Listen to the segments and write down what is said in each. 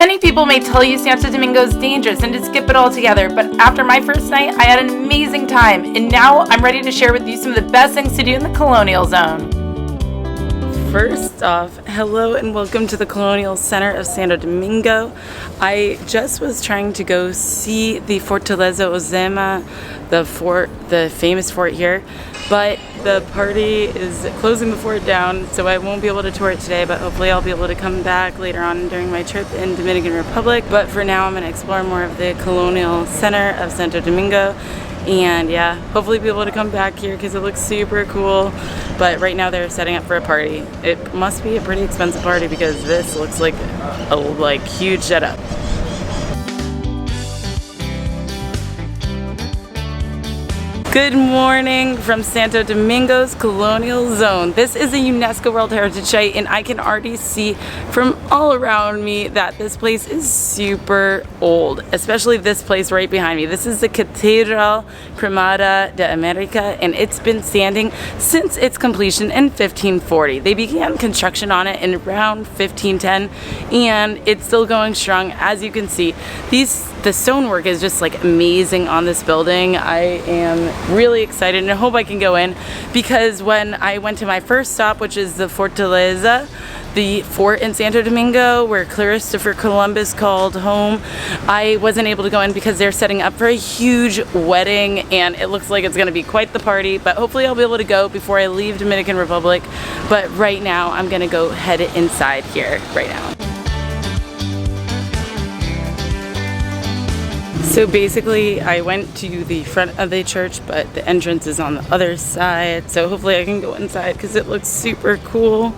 Many people may tell you Santo Domingo is dangerous and to skip it altogether, but after my first night, I had an amazing time, and now I'm ready to share with you some of the best things to do in the Colonial Zone. First off, hello and welcome to the Colonial Center of Santo Domingo. I just was trying to go see the Fortaleza Ozema, the famous fort here, but the party is closing the fort down, so I won't be able to tour it today, but hopefully I'll be able to come back later on during my trip in Dominican Republic. But for now, I'm going to explore more of the Colonial Center of Santo Domingo. And yeah, hopefully be able to come back here because it looks super cool. But right now they're setting up for a party. It must be a pretty expensive party because this looks like a huge setup. Good morning from Santo Domingo's Colonial Zone. This is a UNESCO World Heritage Site, and I can already see from all around me that this place is super old, especially this place right behind me. This is the Cathedral Primada de America, and it's been standing since its completion in 1540. They began construction on it in around 1510, and it's still going strong. As you can see, the stonework is just like amazing on this building. I am really excited and I hope I can go in, because when I went to my first stop, which is the Fortaleza, the fort in Santo Domingo where Christopher Columbus called home, I wasn't able to go in because they're setting up for a huge wedding and it looks like it's going to be quite the party, but hopefully I'll be able to go before I leave Dominican Republic. But right now I'm going to go head inside here right now. So basically, I went to the front of the church, but the entrance is on the other side. So hopefully I can go inside because it looks super cool.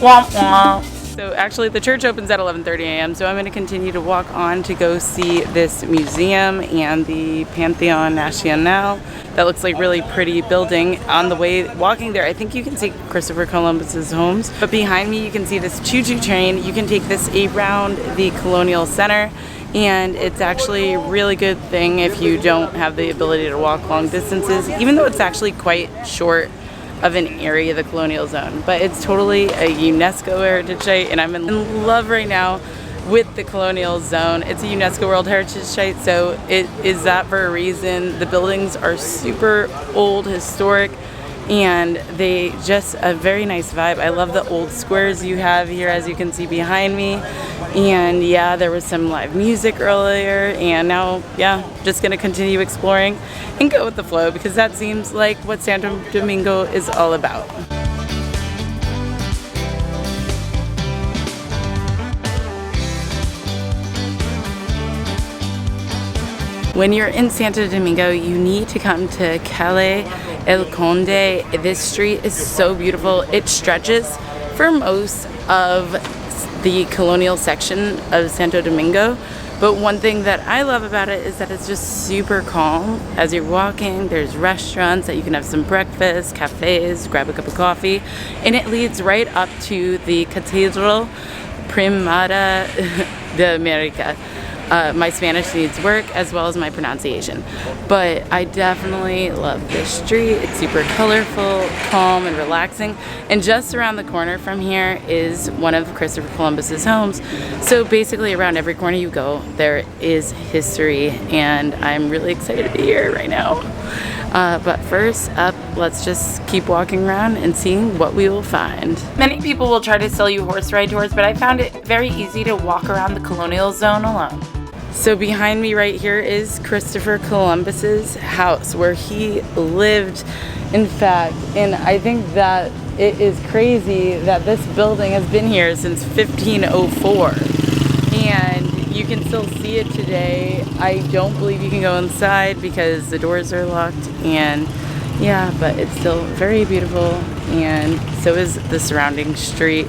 Womp womp. So actually the church opens at 11:30 a.m. So I'm going to continue to walk on to go see this museum and the Pantheon Nacional. That looks like really pretty building. On the way walking there, I think you can see Christopher Columbus's homes. But behind me you can see this choo-choo train. You can take this around the Colonial Center, and it's actually a really good thing if you don't have the ability to walk long distances, even though it's actually quite short of an area, the Colonial Zone. But it's totally a UNESCO Heritage Site, and I'm in love right now with the Colonial Zone. It's a UNESCO World Heritage Site, so it is that for a reason. The buildings are super old, historic, and they just a very nice vibe. I love the old squares you have here, as you can see behind me. And yeah, there was some live music earlier, and now, yeah, just gonna continue exploring and go with the flow because that seems like what Santo Domingo is all about. When you're in Santo Domingo, you need to come to Calle El Conde. This street is so beautiful. It stretches for most of the colonial section of Santo Domingo, but one thing that I love about it is that it's just super calm. As you're walking, there's restaurants that you can have some breakfast, cafes, grab a cup of coffee, and it leads right up to the Cathedral Primada de America. My Spanish needs work as well as my pronunciation, but I definitely love this street. It's super colorful, calm, and relaxing. And just around the corner from here is one of Christopher Columbus's homes. So basically around every corner you go, there is history, and I'm really excited to be here right now. But first up, let's just keep walking around and seeing what we will find. Many people will try to sell you horse ride tours, but I found it very easy to walk around the Colonial Zone alone. So behind me right here is Christopher Columbus's house where he lived, in fact, and I think that it is crazy that this building has been here since 1504, and you can still see it today. I don't believe you can go inside because the doors are locked, and yeah, but it's still very beautiful, and so is the surrounding street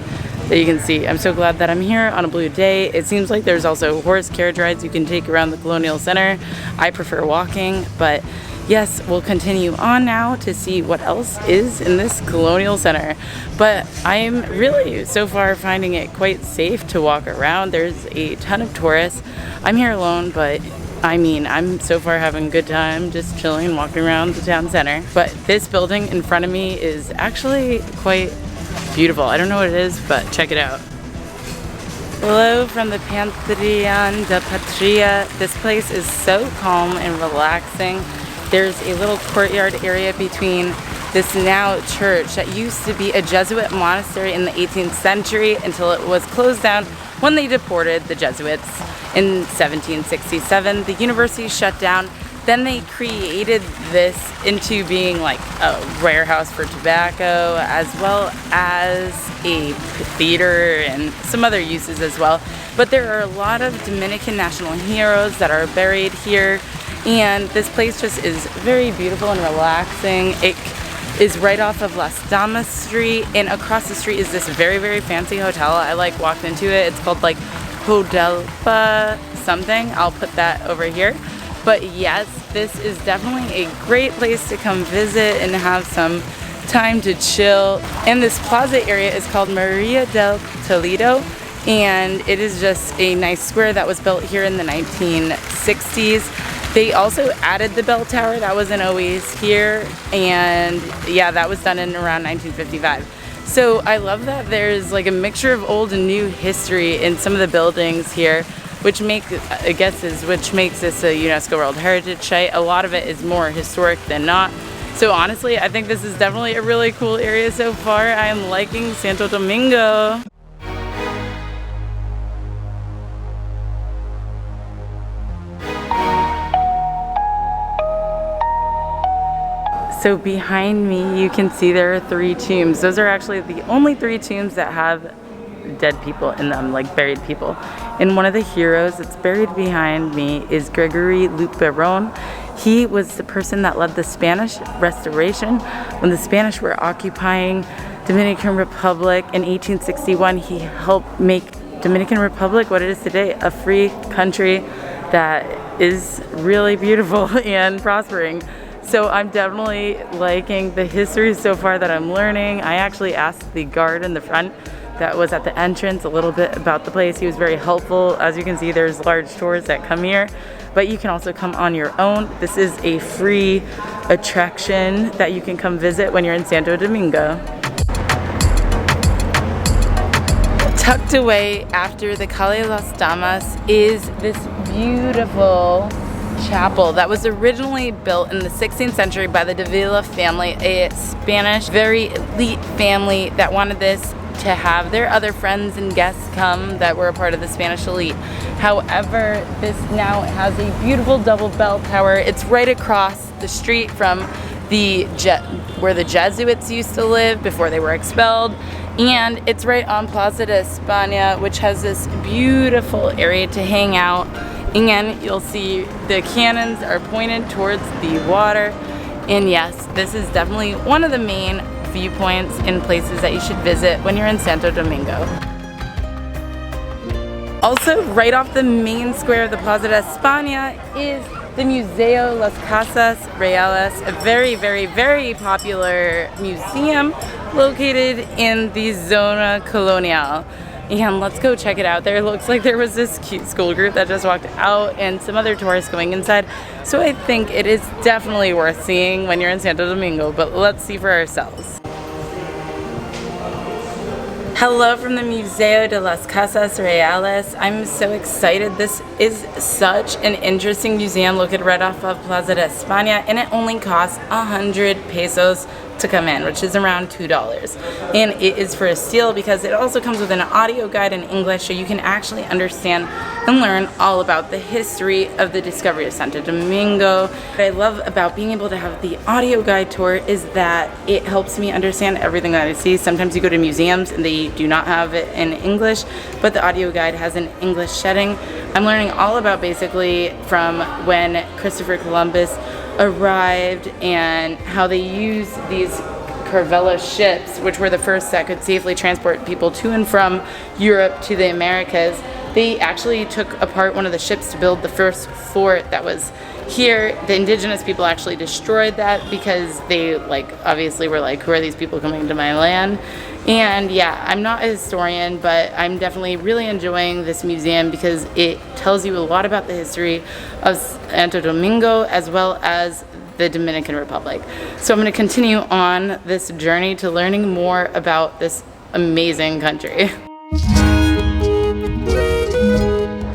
that you can see. I'm so glad that I'm here on a blue day. It seems like there's also horse carriage rides you can take around the Colonial Center. I prefer walking, but yes, we'll continue on now to see what else is in this Colonial Center. But I'm really so far finding it quite safe to walk around. There's a ton of tourists. I'm here alone, but I mean, I'm so far having a good time just chilling, walking around the town center. But this building in front of me is actually quite beautiful. I don't know what it is, but check it out. Hello from the Pantheon de Patria. This place is so calm and relaxing. There's a little courtyard area between this now church that used to be a Jesuit monastery in the 18th century until it was closed down when they deported the Jesuits in 1767. The university shut down. Then they created this into being like a warehouse for tobacco, as well as a theater and some other uses as well. But there are a lot of Dominican national heroes that are buried here, and this place just is very beautiful and relaxing. It is right off of Las Damas Street, and across the street is this very, very fancy hotel. I like walked into it. It's called like Hodelpa something. I'll put that over here. But yes, this is definitely a great place to come visit and have some time to chill. And this plaza area is called Maria del Toledo, and it is just a nice square that was built here in the 1960s. They also added the bell tower that wasn't always here, and yeah, that was done in around 1955. So I love that there's like a mixture of old and new history in some of the buildings here, which makes this a UNESCO World Heritage Site. A lot of it is more historic than not. So honestly, I think this is definitely a really cool area so far. I am liking Santo Domingo. So behind me, you can see there are 3 tombs. Those are actually the only 3 tombs that have dead people in them, like buried people. And one of the heroes that's buried behind me is Gregory Luperon. He was the person that led the Spanish Restoration. When the Spanish were occupying Dominican Republic in 1861, he helped make Dominican Republic what it is today, a free country that is really beautiful and prospering. So I'm definitely liking the history so far that I'm learning. I actually asked the guard in the front that was at the entrance a little bit about the place. He was very helpful. As you can see, there's large tours that come here, but you can also come on your own. This is a free attraction that you can come visit when you're in Santo Domingo. Tucked away after the Calle Las Damas is this beautiful chapel that was originally built in the 16th century by the Davila family, a Spanish, very elite family that wanted this to have their other friends and guests come that were a part of the Spanish elite. However, this now has a beautiful double bell tower. It's right across the street from where the Jesuits used to live before they were expelled, and it's right on Plaza de España, which has this beautiful area to hang out. And you'll see the cannons are pointed towards the water. And yes, this is definitely one of the main viewpoints and places that you should visit when you're in Santo Domingo. Also, right off the main square of the Plaza de España is the Museo Las Casas Reales, a very, very, very popular museum located in the Zona Colonial. And let's go check it out. There looks like there was this cute school group that just walked out and some other tourists going inside. So I think it is definitely worth seeing when you're in Santo Domingo, but let's see for ourselves. Hello from the Museo de las Casas Reales. I'm so excited. This is such an interesting museum located right off of Plaza de España, and it only costs 100 pesos to come in, which is around $2. And it is for a steal because it also comes with an audio guide in English, so you can actually understand and learn all about the history of the discovery of Santo Domingo. What I love about being able to have the audio guide tour is that it helps me understand everything that I see. Sometimes you go to museums and they do not have it in English, but the audio guide has an English setting. I'm learning all about basically from when Christopher Columbus arrived and how they used these Caravella ships, which were the first that could safely transport people to and from Europe to the Americas. They actually took apart one of the ships to build the first fort that was here. The indigenous people actually destroyed that because they obviously were like, who are these people coming to my land? And yeah, I'm not a historian, but I'm definitely really enjoying this museum because it tells you a lot about the history of Santo Domingo as well as the Dominican Republic. So I'm going to continue on this journey to learning more about this amazing country.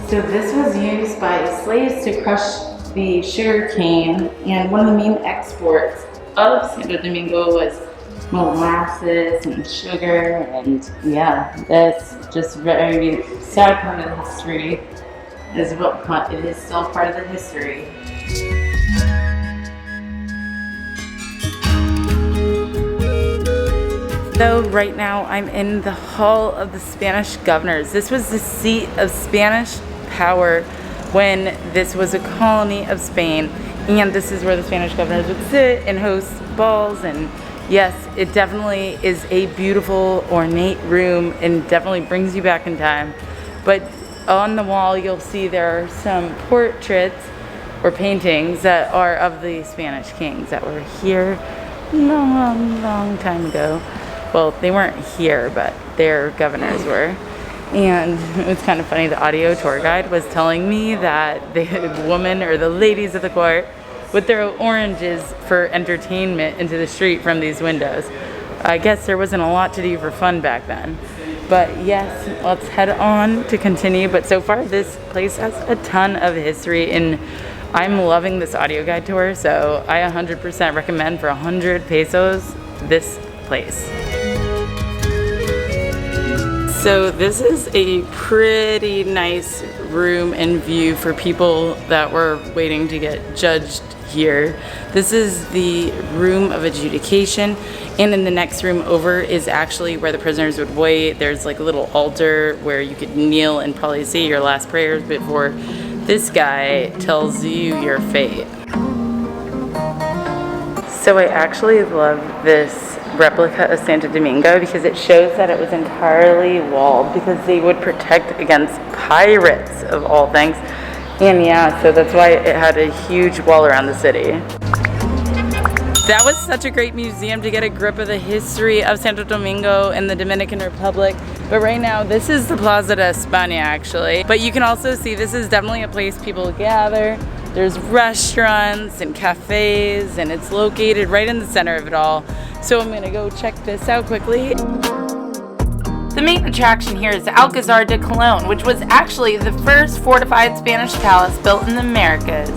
So this was used by slaves to crush the sugar cane, and one of the main exports of Santo Domingo was molasses and sugar, and yeah, that's just very sad part of the history. Is what it is still part of the history. So right now I'm in the Hall of the Spanish Governors. This was the seat of Spanish power when this was a colony of Spain, and this is where the Spanish governors would sit and host balls. And yes, it definitely is a beautiful ornate room and definitely brings you back in time. But on the wall you'll see there are some portraits or paintings that are of the Spanish kings that were here long time ago. Well, they weren't here, but their governors were. And it was kind of funny, the audio tour guide was telling me that the woman or the ladies of the court would throw oranges for entertainment into the street from these windows. I guess there wasn't a lot to do for fun back then. But yes, let's head on to continue. But so far this place has a ton of history, and I'm loving this audio guide tour, so I 100% recommend for 100 pesos this place. So this is a pretty nice room and view for people that were waiting to get judged here. This is the room of adjudication, and in the next room over is actually where the prisoners would wait. There's like a little altar where you could kneel and probably say your last prayers before this guy tells you your fate. So I actually love this replica of Santo Domingo because it shows that it was entirely walled because they would protect against pirates of all things. And yeah, so that's why it had a huge wall around the city. That was such a great museum to get a grip of the history of Santo Domingo and the Dominican Republic. But right now, this is the Plaza de España actually. But you can also see this is definitely a place people gather. There's restaurants and cafes, and it's located right in the center of it all. So I'm gonna go check this out quickly. The main attraction here is the Alcazar de Colón, which was actually the first fortified Spanish palace built in the Americas.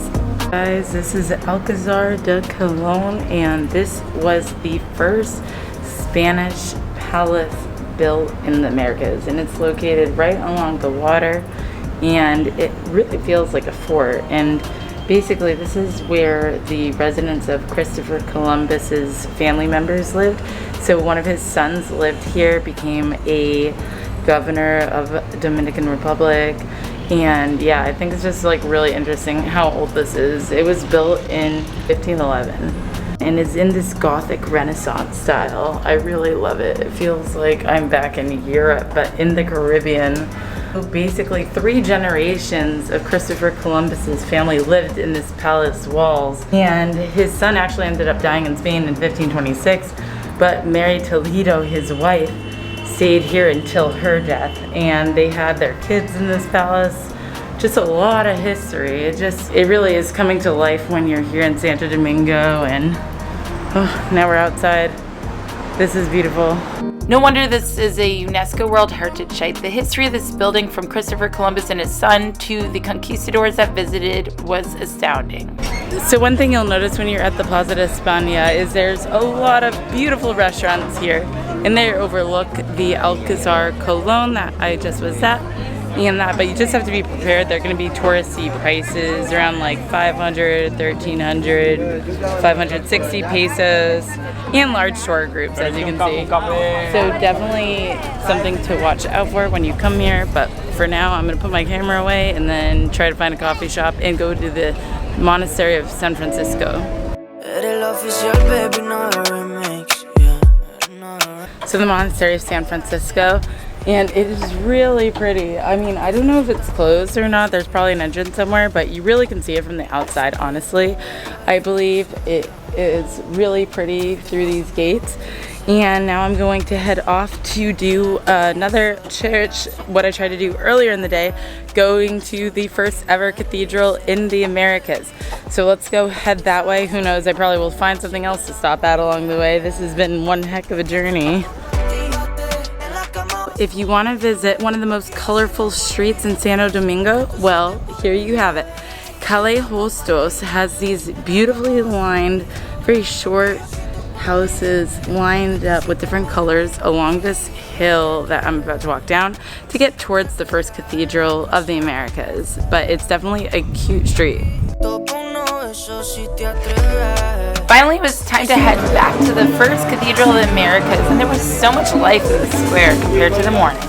Guys, this is the Alcazar de Colón, and this was the first Spanish palace built in the Americas, and it's located right along the water, and it really feels like a fort. And basically, this is where the residents of Christopher Columbus's family members lived. So one of his sons lived here, became a governor of Dominican Republic. And yeah, I think it's just like really interesting how old this is. It was built in 1511 and is in this Gothic Renaissance style. I really love it. It feels like I'm back in Europe, but in the Caribbean. So basically 3 generations of Christopher Columbus's family lived in this palace walls, and his son actually ended up dying in Spain in 1526, but Mary Toledo, his wife, stayed here until her death, and they had their kids in this palace. Just a lot of history. It really is coming to life when you're here in Santo Domingo, and now we're outside. This is beautiful. No wonder this is a UNESCO World Heritage Site. The history of this building from Christopher Columbus and his son to the conquistadors that visited was astounding. So one thing you'll notice when you're at the Plaza de España is there's a lot of beautiful restaurants here, and they overlook the Alcazar Colón that I just was at. But you just have to be prepared. They're going to be touristy prices around like 500, 1300, 560 pesos, and large tour groups, as you can see. So definitely something to watch out for when you come here. But for now, I'm going to put my camera away and then try to find a coffee shop and go to the Monastery of San Francisco. So the Monastery of San Francisco, and it is really pretty. I mean, I don't know if it's closed or not. There's probably an entrance somewhere, but you really can see it from the outside, honestly. I believe it is really pretty through these gates. And now I'm going to head off to do another church, what I tried to do earlier in the day, going to the first ever cathedral in the Americas. So let's go head that way. Who knows, I probably will find something else to stop at along the way. This has been one heck of a journey. if you want to visit one of the most colorful streets in Santo Domingo, well, here you have it. Calle Hostos has these beautifully lined, very short houses lined up with different colors along this hill that I'm about to walk down to get towards the first cathedral of the Americas. But it's definitely a cute street. Finally, it was time to head back to the first cathedral of the Americas, and there was so much life in the square compared to the morning.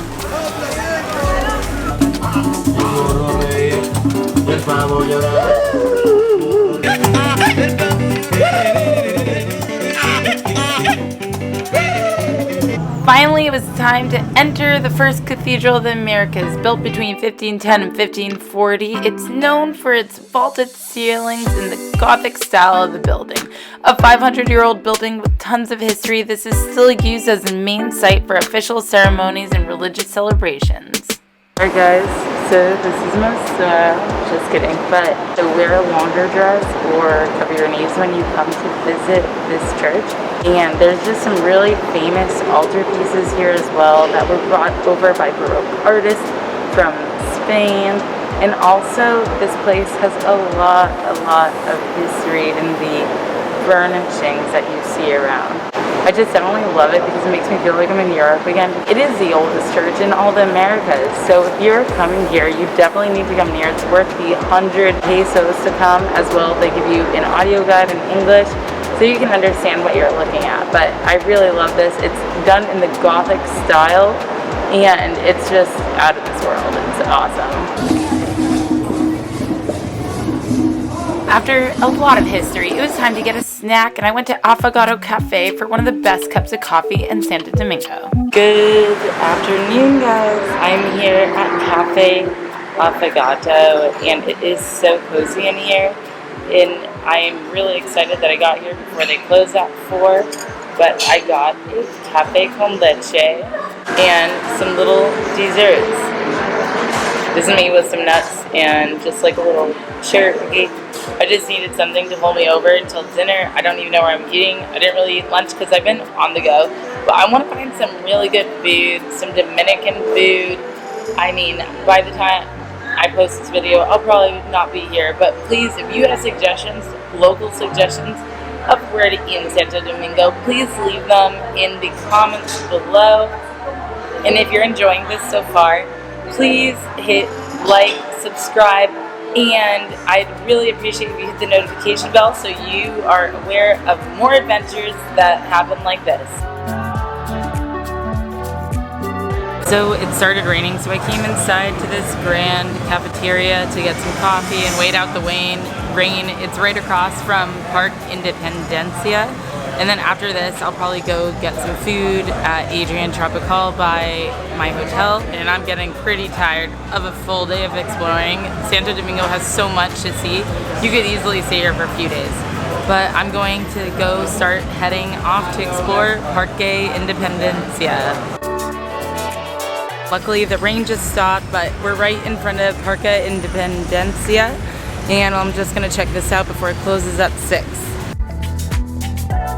Finally, it was time to enter the first cathedral of the Americas, built between 1510 and 1540. It's known for its vaulted ceilings and the Gothic style of the building. A 500-year-old building with tons of history, this is still used as a main site for official ceremonies and religious celebrations. Alright guys, so this is Mosa, just kidding, but to wear a longer dress or cover your knees when you come to visit this church. And there's just some really famous altar pieces here as well that were brought over by Baroque artists from Spain. And also this place has a lot of history in the furnishings that you see around. I just definitely love it because it makes me feel like I'm in Europe again. It is the oldest church in all the Americas, so if you're coming here, you definitely need to come near. It's worth the 100 pesos to come as well. They give you an audio guide in English so you can understand what you're looking at. But I really love this. It's done in the Gothic style and it's just out of this world. It's awesome. After a lot of history, it was time to get a snack, and I went to AFOGATO Cafe for one of the best cups of coffee in Santo Domingo. Good afternoon, guys. I'm here at Cafe AFOGATO, and it is so cozy in here. And I am really excited that I got here before they closed at 4. But I got a cafe con leche and some little desserts. This is me with some nuts and just like a little cherry cookie. I just needed something to hold me over until dinner. I don't even know where I'm eating. I didn't really eat lunch because I've been on the go. But I want to find some really good food, some Dominican food. I mean, by the time I post this video, I'll probably not be here. But please, if you have suggestions, local suggestions of where to eat in Santo Domingo, please leave them in the comments below. And if you're enjoying this so far, please hit like, subscribe, and I'd really appreciate if you hit the notification bell so you are aware of more adventures that happen like this. So it started raining, so I came inside to this grand cafeteria to get some coffee and wait out the rain. It's right across from Park Independencia. And then after this, I'll probably go get some food at ADRIAN Tropical by my hotel. And I'm getting pretty tired of a full day of exploring. Santo Domingo has so much to see. You could easily stay here for a few days. But I'm going to go start heading off to explore Parque Independencia. Luckily, the rain just stopped, but we're right in front of Parque Independencia. And I'm just going to check this out before it closes at 6.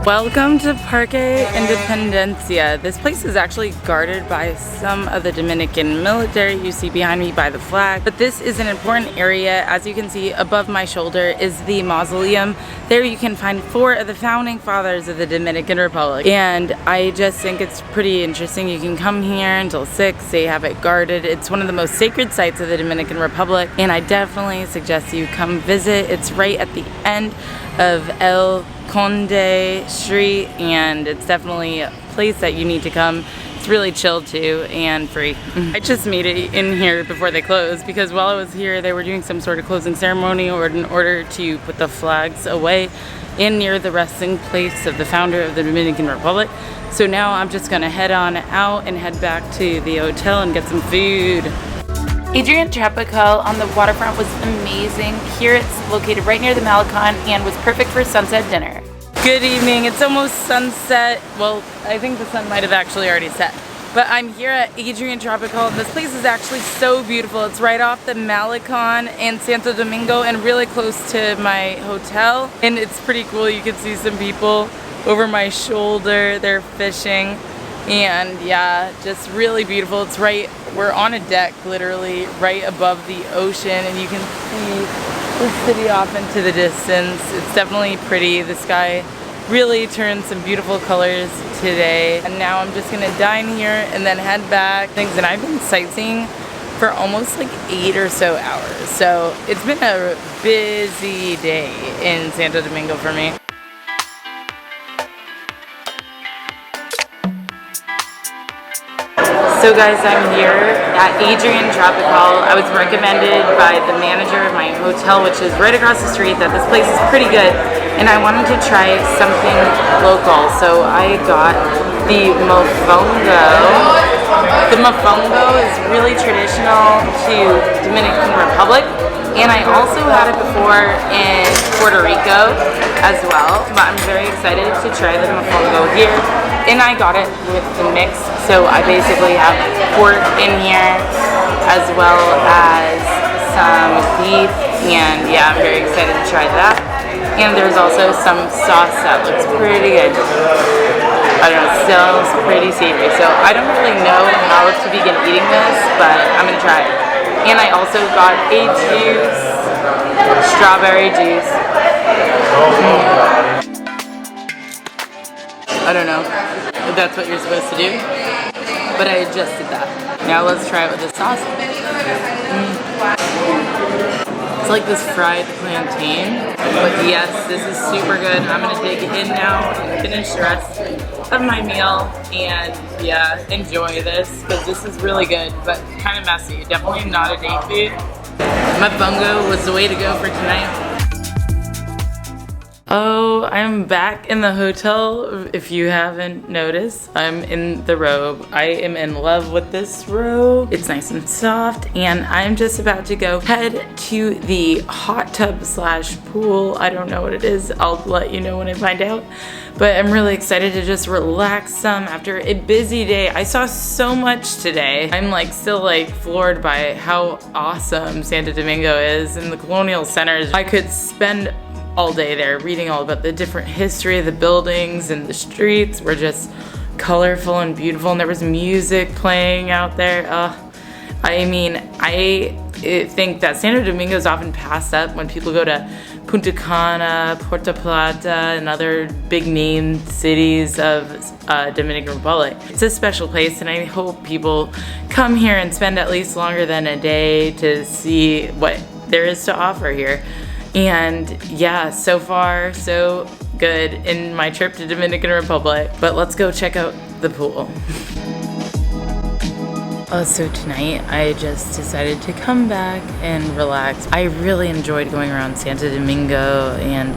Welcome to Parque Independencia. This place is actually guarded by some of the Dominican military you see behind me by the flag. But this is an important area. As you can see above my shoulder is the mausoleum. There you can find 4 of the founding fathers of the Dominican Republic. And I just think it's pretty interesting. You can come here until 6. They have it guarded. It's one of the most sacred sites of the Dominican Republic. And I definitely suggest you come visit. It's right at the end of El Conde Street, and it's definitely a place that you need to come. It's really chill too and free. I just made it in here before they closed because while I was here they were doing some sort of closing ceremony or in order to put the flags away in near the resting place of the founder of the Dominican Republic. So now I'm just gonna head on out and head back to the hotel and get some food. ADRIAN Tropical on the waterfront was amazing. Here it's located right near the Malecon and was perfect for sunset dinner. Good evening, it's almost sunset. Well, I think the sun might have actually already set. But I'm here at ADRIAN Tropical. This place is actually so beautiful. It's right off the Malecon and Santo Domingo and really close to my hotel. And it's pretty cool. You can see some people over my shoulder. They're fishing. And yeah, just really beautiful. It's right, we're on a deck literally right above the ocean, and you can see the city off into the distance. It's definitely pretty. The sky really turned some beautiful colors today. And now I'm just gonna dine here and then head back. And I've been sightseeing for almost like 8 or so hours. So it's been a busy day in Santo Domingo for me. So guys, I'm here at ADRIAN Tropical. I was recommended by the manager of my hotel, which is right across the street, that this place is pretty good, and I wanted to try something local. So I got the mofongo. The mofongo is really traditional to Dominican Republic, and I also had it before in Puerto Rico as well, but I'm very excited to try the mofongo here. And I got it with the mix, so I basically have pork in here as well as some beef, and yeah, I'm very excited to try that. And there's also some sauce that looks pretty good. I don't know, it smells pretty savory, so I don't really know how to begin eating this, but I'm gonna try it. And I also got a juice, strawberry juice. I don't know if that's what you're supposed to do, but I just did that. Now let's try it with the sauce. It's like this fried plantain, but yes, this is super good. I'm gonna dig in now and finish the rest of my meal and yeah, enjoy this, because this is really good, but kind of messy. Definitely not a day food. Mofongo was the way to go for tonight. Oh, I'm back in the hotel. If you haven't noticed, I'm in the robe. I am in love with this robe. It's nice and soft, and I'm just about to go head to the hot tub slash pool. I don't know what it is. I'll let you know when I find out. But I'm really excited to just relax some after a busy day. I saw so much today. I'm like still like floored by how awesome Santo Domingo is, and the Colonial Centers. I could spend all day there reading all about the different history of the buildings, and the streets were just colorful and beautiful, and there was music playing out there. I mean, I think that Santo Domingo is often passed up when people go to Punta Cana, Puerto Plata, and other big name cities of Dominican Republic. It's a special place, and I hope people come here and spend at least longer than a day to see what there is to offer here. And yeah, so far so good in my trip to Dominican Republic. But let's go check out the pool. So tonight I just decided to come back and relax. I really enjoyed going around Santo Domingo, and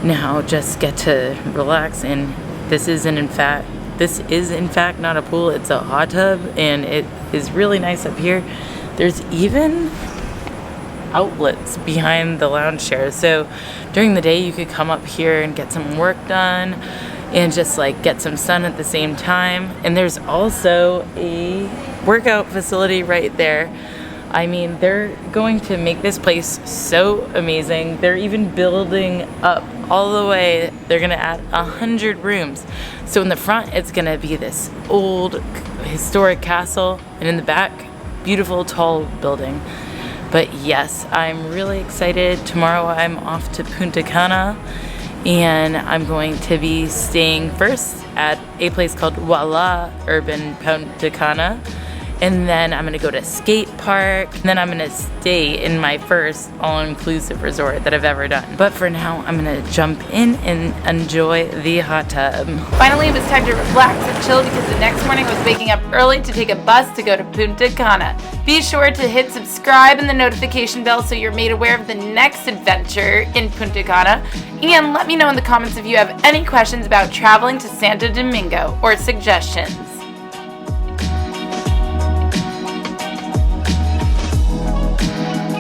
now just get to relax. And this is in fact not a pool, it's a hot tub, and it is really nice up here. There's even outlets behind the lounge chairs, so during the day you could come up here and get some work done and just like get some sun at the same time. And there's also a workout facility right there. I mean, they're going to make this place so amazing. They're even building up all the way. They're gonna add 100 rooms. So in the front it's gonna be this old historic castle, and in the back, beautiful tall building. But yes, I'm really excited. Tomorrow I'm off to Punta Cana, and I'm going to be staying first at a place called Voila Urban Punta Cana, and then I'm gonna go to skate park, and then I'm gonna stay in my first all-inclusive resort that I've ever done. But for now, I'm gonna jump in and enjoy the hot tub. Finally, it was time to relax and chill, because the next morning I was waking up early to take a bus to go to Punta Cana. Be sure to hit subscribe and the notification bell so you're made aware of the next adventure in Punta Cana. And let me know in the comments if you have any questions about traveling to Santo Domingo or suggestions.